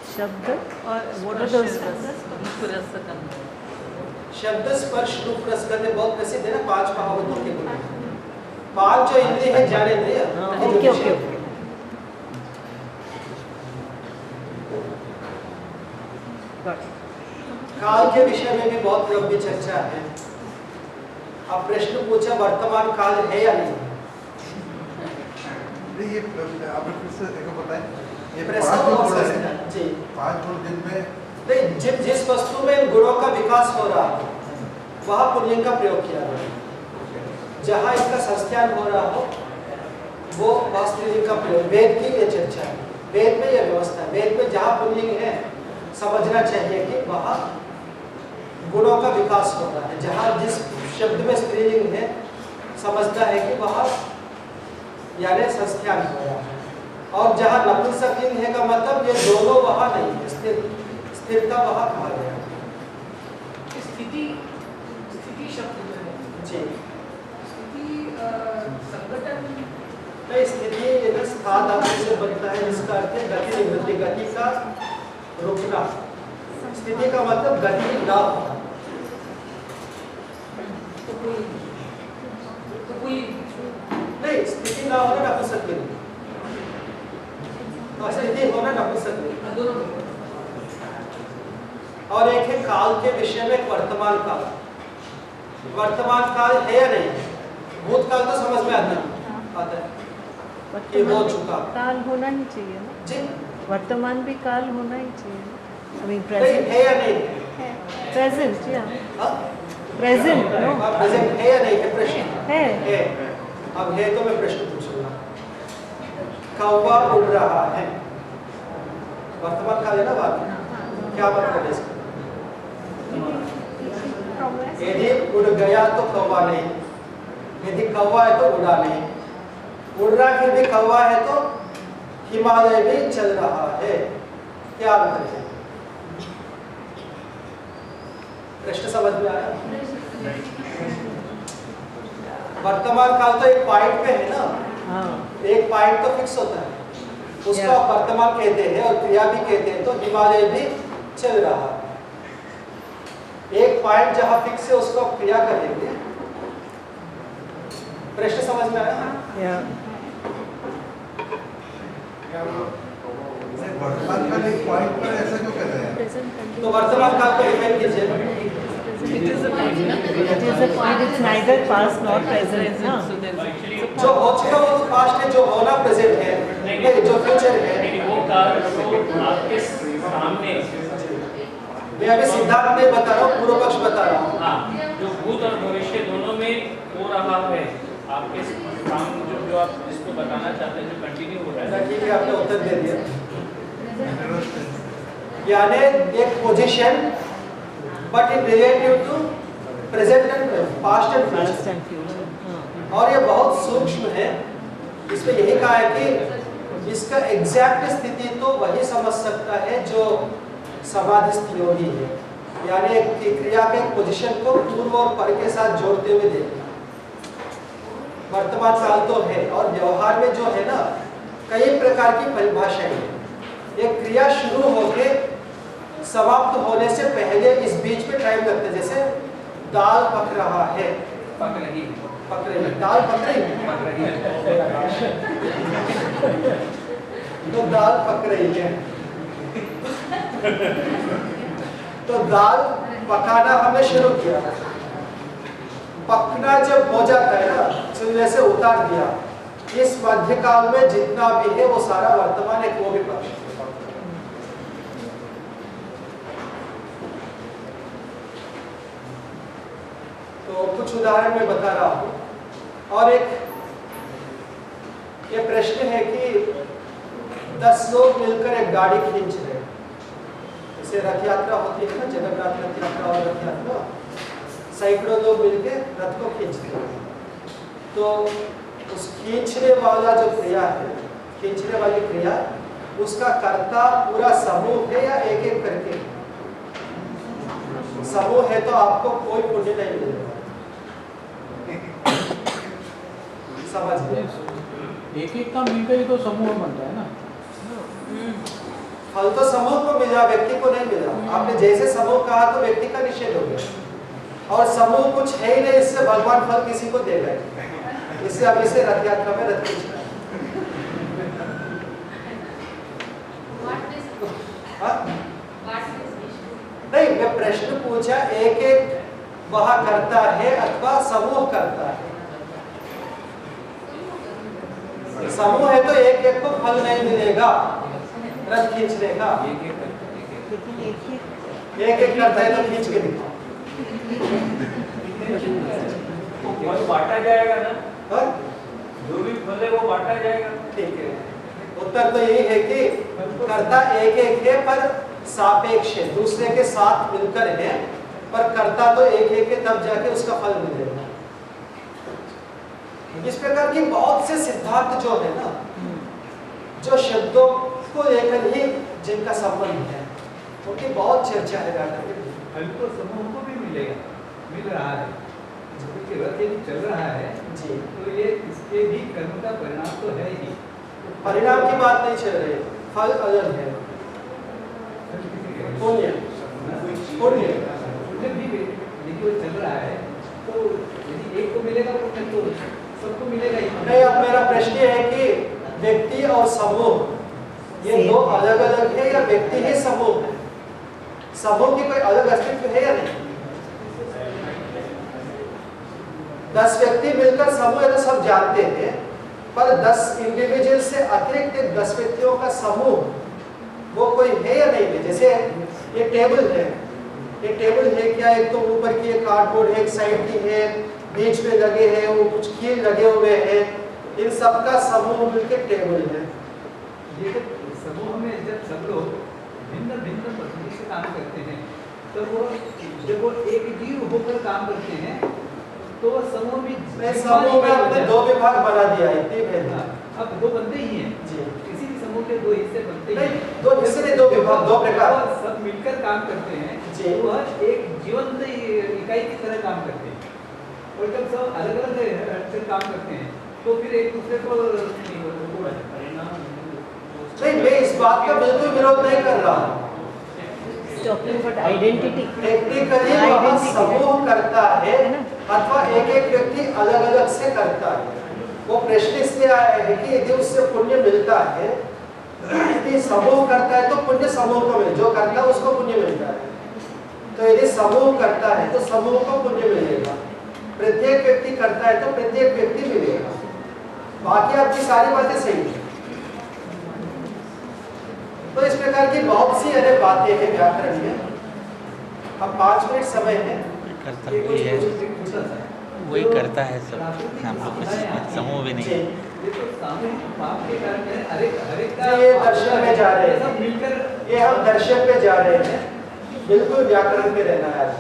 शब्द और what are those? शब्द, स्पर्श, रूप, रस, गंध बहुत प्रसिद्ध है ना, 5 महाभूतों के गुण। 5 जो इंद्रिय है, ज्ञानेंद्रिय। Okay okay okay. काल के विषय में भी बहुत लंबी चर्चा है। अब प्रश्न पूछा वर्तमान काल है या नहीं? ये आपने फिर से एक बताएं, ये प्रश्न 5 बहुत गुण सही है, है। जी 5 गुण जिनमें नहीं, जिस वस्तु में इन गुणों का विकास हो रहा है वहाँ पुल्लिंग का प्रयोग किया गया है। जहाँ इसका संस्थान हो रहा हो वो स्त्रीलिंग का प्रयोग। वेद की ये चर्चा है, वेद में ये व्यवस्था है। वेद में जहाँ पुल्लिंग है समझना चाहिए कि वहाँ गुणों का विकास हो रहा है। जहाँ जिस शब्द में स्त्रीलिंग है समझना है कि वहाँ यानी संस्थान हो रहा है। और जहाँ नपुंसकलिंग है का मतलब ये दोनों वहाँ नहीं है, स्थिरता वहाँ कहा गया है। स्थिति शब्द जो है जी संगठन नहीं, स्थिति स्थान धातु से बनता है, जिसका अर्थ है गति निवृत्ति, गति का रुकना। स्थिति का मतलब गति ना होना। तो कोई नहीं, स्थिति ना होना नपुंसकलिंग, और स्थिति होना नपुंसकलिंग। दोनों में और एक है काल के विषय में वर्तमान काल। वर्तमान काल है या नहीं? भूतकाल तो समझ में आता है कि हो चुका। काल होना ही चाहिए ना जी वर्तमान भी काल होना ही चाहिए। I mean नहीं, present. है या नहीं? Present, yeah. हाँ? Present, no. प्रेजेंट है या नहीं है प्रश्न? है। अब है तो मैं प्रश्न पूछूंगा। कौवा उड़ रहा है, वर्तमान काल है ना बात? क्या मतलब है इसका? यदि उड़ गया तो कौवा नहीं, यदि कौवा है तो उड़ा नहीं। उड़ रहा फिर भी कौवा है तो हिमालय भी चल रहा है। क्या मतलब है? प्रश्न समझ में आया? वर्तमान काल तो एक पॉइंट पे है ना, हाँ। एक पॉइंट तो फिक्स होता है, उसको वर्तमान कहते हैं और क्रिया भी कहते हैं। तो हिमालय भी चल रहा है, एक पॉइंट जहां फिक्स है उसको आप क्रिया करेंगे। प्रश्न समझ में आया? वर्तमान काल एक पॉइंट पर ऐसा क्यों कर रहे हैं? तो वर्तमान काल को डिफाइन कीजिए। It is a point. It's neither past nor present, ना? जो हो चुका वो पास्ट है, जो होना प्रेजेंट है, नहीं जो फ्यूचर है। लेकिन वो काल तो आपके सामने, मैं अभी सिद्धांत नहीं बता रहा हूँ, पूर्व पक्ष बता रहा हूँ। हाँ, जो भूत और भविष्य दोनों में हो रहा है आपके सामने, जो आप जिसको बताना चाहते हैं, जो कंटिन्यू हो रहा है। ठीक है, आपने उत्तर दे दिया। यानी एक position but in relative to present and past and future. और ये बहुत सूक्ष्म है, इसमें यही कहा है कि इसका एग्जैक्ट स्थिति तो वही समझ सकता है जो समाधिस्थ योगी है। यानी एक क्रिया के पोजीशन को पूर्व और पर के साथ जोड़ते हुए देखना। वर्तमान काल तो है, और व्यवहार में जो है ना कई प्रकार की परिभाषाएं हैं। एक क्रिया शुरू होके समाप्त होने से पहले इस बीच में टाइम लगता है। जैसे दाल पक रहा है, पक रही दाल पक रही तो दाल पक रही है। तो दाल पकाना हमने शुरू किया, पकना जब हो जाता है ना, चूल्हे से उतार दिया। इस मध्यकाल में जितना भी है वो सारा वर्तमान एक वो भी पक्ष। तो कुछ उदाहरण मैं बता रहा हूँ। और एक ये प्रश्न है कि 10 लोग मिलकर एक गाड़ी खींच रहे हैं। जैसे रथ यात्रा होती है ना, जगन्नाथ रथ यात्रा और रथ यात्रा, सैकड़ों लोग मिलकर रथ को खींचते हैं। तो उस खींचने वाला जो क्रिया है, खींचने वाली क्रिया, उसका कर्ता पूरा समूह है या एक एक करके? समूह है तो आपको कोई पुण्य नहीं मिलेगा। समझ एक एक का मिलकर ही तो समूह बनता है ना। फल तो समूह को मिला, व्यक्ति को नहीं मिला। आपने जैसे समूह कहा तो व्यक्ति का निषेध हो गया, और समूह कुछ है ही नहीं, इससे भगवान फल किसी को देगा ही। इससे अब इसे रथ यात्रा में रथ खींचना। नहीं, मैं प्रश्न पूछा एक एक वह करता है अथवा समूह करता है। समूह है तो एक एक को फल नहीं मिलेगा रथ खींचने का। एक एक करता है तो खींच के दिखाओ। फल बांटा जाएगा ना, हाँ? जो भी फल है वो बांटा जाएगा। ठीक है, उत्तर तो यही है कि कर्ता एक एक है पर सापेक्ष है, दूसरे के साथ मिलकर है, पर कर्ता तो एक एक है, तब जाके उसका फल मिलेगा। इस प्रकार की बहुत से सिद्धांत जो है ना, जो शब्दों को लेकर ही जिनका संबंध है, उनकी बहुत चर्चा है। फल तो समूह को भी मिलेगा, मिल रहा है, क्योंकि रथ यदि चल रहा है जी, तो ये इसके भी कर्म का परिणाम तो है ही। परिणाम की बात नहीं चल रही, फल अलग है। पुण्य पुण्य पुण्य भी यदि वो चल रहा है तो यदि एक को मिलेगा पुण्य तो सबको मिलेगा ही। नहीं, अब मेरा प्रश्न ये है कि व्यक्ति और समूह ये दो अलग अलग है या व्यक्ति ही समूह है? समूह की कोई अलग अस्तित्व है या नहीं? 10 व्यक्ति मिलकर समूह है तो सब जानते हैं, पर 10 इंडिविजुअल से अतिरिक्त 10 व्यक्तियों का समूह वो कोई है या नहीं है? जैसे ये टेबल है, ये टेबल है क्या? एक तो ऊपर की एक कार्डबोर्ड है, एक साइड की है, बीच में लगे हैं वो कुछ कील लगे हुए हैं, इन सब का समूह मिलकर टेबल है। ये समूह में जब सब लोग भिन्न भिन्न पद्धति से काम करते हैं तो वो जब वो एक जीव होकर काम करते हैं तो वो समूह भी समूह में आपने 2 विभाग बना दिया है, इतनी भेद। अब 2 बनते ही हैं जी, किसी भी समूह के 2 हिस्से बनते ही नहीं 2 हिस्से नहीं, 2 विभाग, 2 प्रकार। सब मिलकर काम करते हैं जी, तो वह एक जीवंत इकाई की तरह काम करते हैं। और जब सब अलग अलग से काम करते हैं तो फिर एक दूसरे को नहीं, मैं इस बात का बिल्कुल विरोध नहीं कर रहा हूँ। Talking about identity. टेक्निकली वह समूह करता है अथवा एक एक व्यक्ति अलग अलग से करता है। वो प्रश्न इसलिए आया है कि यदि उससे पुण्य मिलता है, यदि समूह करता है तो पुण्य समूह को मिले, जो करता है उसको पुण्य मिलता है। तो यदि समूह करता है तो समूह को पुण्य मिलेगा, प्रत्येक व्यक्ति करता है तो प्रत्येक व्यक्ति मिलेगा। बाकी आपकी सारी बातें सही है। तो इस प्रकार की बहुत सी अन्य बातें हैं व्याकरण में। अब 5 मिनट समय है। करता वही है, वही करता है सब, हम लोग कुछ समूह भी नहीं। ये दर्शन में जा रहे हैं, ये हम दर्शन पे जा रहे हैं, बिल्कुल व्याकरण पे रहना है आज।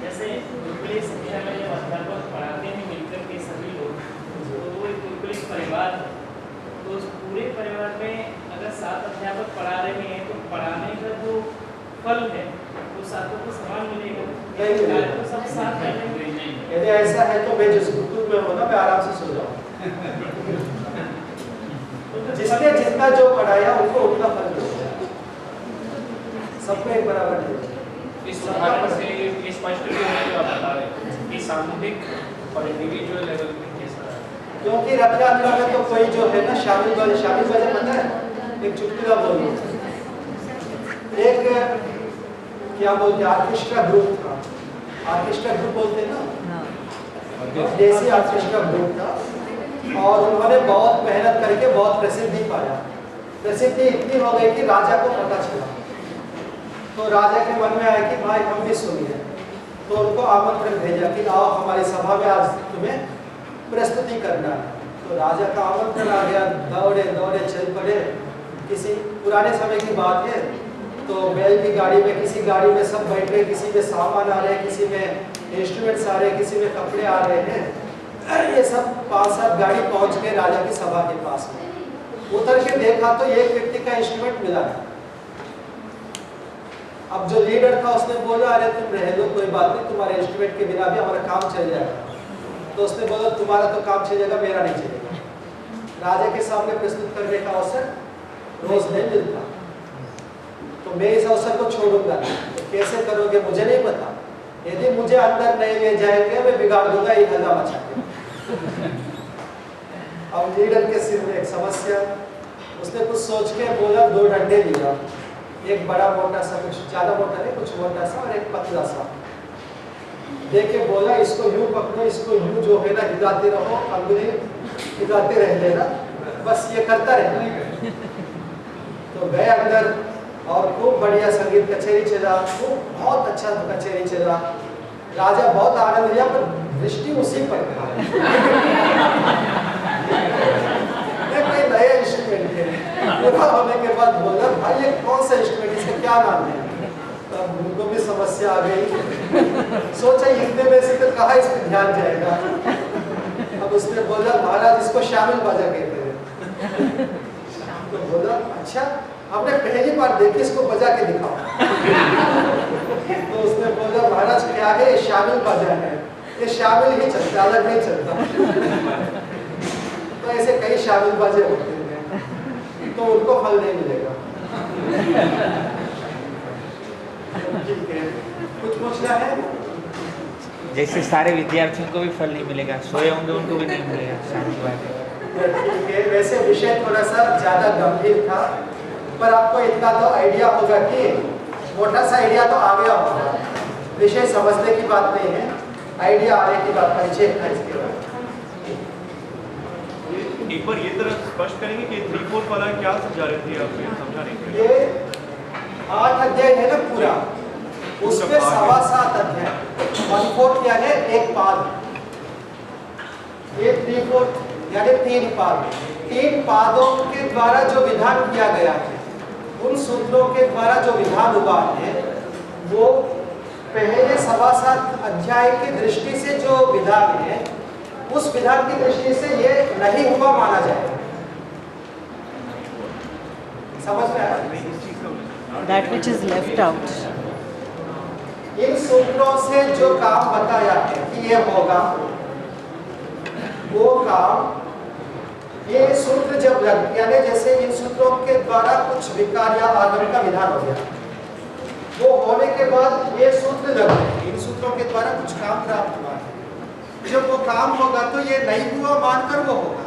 जैसे गुरुकुल शिक्षा में जब अध्यापक पढ़ाते हैं मिलकर के सभी लोग, तो वो एक गुरुकुल परिवार, तो उस पूरे परिवार में अगर 7 अध्यापक पढ़ा रहे हैं तो पढ़ाने का जो फल है वो सबको को समान मिलेगा। नहीं मिलेगा। तो सब साथ रहेंगे। यदि ऐसा है तो मैं जिस गुरुकुल में हूँ ना, मैं आराम से सो जाऊँ। जिसने जितना जो पढ़ाया उनको उतना फल मिलेगा, सबको एक बराबर नहीं। इस उदाहरण से ये स्पष्ट भी है जो आप बता रहे हैं कि सामूहिक और इंडिविजुअल लेवल पे कैसा है। क्योंकि रथ यात्रा में तो कोई जो है ना शामिल वजह पता है, एक चुटकुला बोलूँ, एक क्या बोलते हैं आर्केस्ट्रा ग्रुप था, आर्केस्ट्रा ग्रुप बोलते हैं ना, देसी आर्केस्ट्रा ग्रुप था, और उन्होंने बहुत मेहनत करके बहुत प्रसिद्धि पाया। प्रसिद्धि इतनी हो गई कि राजा को पता चला, तो राजा के मन में आया कि भाई हम भी सुनिए, तो उनको आमंत्रण भेजा कि आओ हमारी सभा में आज तुम्हें प्रस्तुति करना है। तो राजा का आमंत्रण आ गया, दौड़े दौड़े चल पड़े। किसी पुराने समय की बात है, तो बैल की गाड़ी में, किसी गाड़ी में सब बैठ गए, किसी में सामान आ रहे, किसी में इंस्ट्रूमेंट सारे, किसी में कपड़े आ रहे हैं, ये सब 5-7 गाड़ी पहुंच के राजा की सभा के पास में। उतर के देखा तो एक व्यक्ति का इंस्ट्रूमेंट मिला है। अब जो लीडर था उसने बोला, अरे तुम रह दो, कोई बात नहीं, तुम्हारे इंस्ट्रूमेंट के बिना भी हमारा काम चल जाएगा। तो उसने बोला, तुम्हारा तो काम चलेगा, मेरा नहीं चलेगा। राजा के सामने प्रस्तुत करने का अवसर रोज नहीं मिलता, तो मैं इस अवसर को छोड़ूंगा। तो कैसे करोगे मुझे नहीं पता, यदि मुझे अंदर नहीं ले जाएंगे मैं बिगाड़ दूंगा ये हल्ला मचा के। अब लीडर के सिर में एक समस्या, उसने कुछ सोच के बोला, 2 डंडे लिया, एक बड़ा मोटा सा, कुछ ज्यादा मोटा नहीं, कुछ मोटा सा, और एक पतला सा, देके बोला, इसको यूं पकड़ो, इसको यूं जो है ना हिलाते रहो, अंगुली हिलाते रह लेना, बस ये करता रहना। तो गए अंदर और खूब बढ़िया संगीत कचेरी चला, खूब बहुत अच्छा कचेरी चला। राजा बहुत आनंद लिया, पर दृष्टि उसी पर था। कोई नया इंस्ट्रूमेंट है, पूरा होने के बाद बोला, भाई ये कौन सा इंस्ट्रूमेंट, इसका क्या नाम है? तब उनको भी समस्या आ गई। सोचा इतने में से तो कहाँ इस पर ध्यान जाएगा। अब उसने बोला, महाराज इसको शामिल बाजा कहते हैं। तो बोला, अच्छा, आपने पहली बार देखी, इसको बजा के दिखाओ। तो उसने बोला, महाराज क्या है, ये शामिल बाजा है, ये शामिल ही चलता, अलग नहीं चलता। तो ऐसे कई शामिल बाजे होते हैं, तो उनको फल नहीं मिलेगा। ठीक है, कुछ पूछना है? जैसे सारे विद्यार्थियों को भी फल नहीं मिलेगा, सोए होंगे उनको भी नहीं मिलेगा, शांति बात है। ठीक है, वैसे विषय थोड़ा सा ज़्यादा गंभीर था, पर आपको इतना तो आइडिया होगा कि मोटा सा आइडिया तो आ गया होगा। विषय समझने की बात नहीं है, आइडिया आने की बात, परिचय था इसके बाद। एक बार ये तरह स्पष्ट करेंगे कि 3-4 वाला क्या समझा रहे थे आप, समझा नहीं थे? ये 8 अध्याय है ना पूरा, उसमें 7.25 अध्याय, 1/4 क्या है, एक पाद, ये 3/4 यानी 3 पाद। 3 पादों के द्वारा जो विधान किया गया है, उन सूत्रों के द्वारा जो विधान हुआ है, वो पहले 7.25 अध्याय की दृष्टि से जो विधान है, उस विधान की दृष्टि से ये नहीं हुआ माना जाए। समझ में आया? That which is left out. इन सूत्रों से जो काम बताया है कि ये होगा, वो काम, ये सूत्र जब लग, यानी जैसे इन सूत्रों के द्वारा कुछ विकार या आगम का विधान हो गया, वो होने के बाद ये सूत्र लग गए, इन सूत्रों के द्वारा कुछ काम प्राप्त हुआ है। जब वो काम होगा तो ये नहीं हुआ मानकर वो होगा।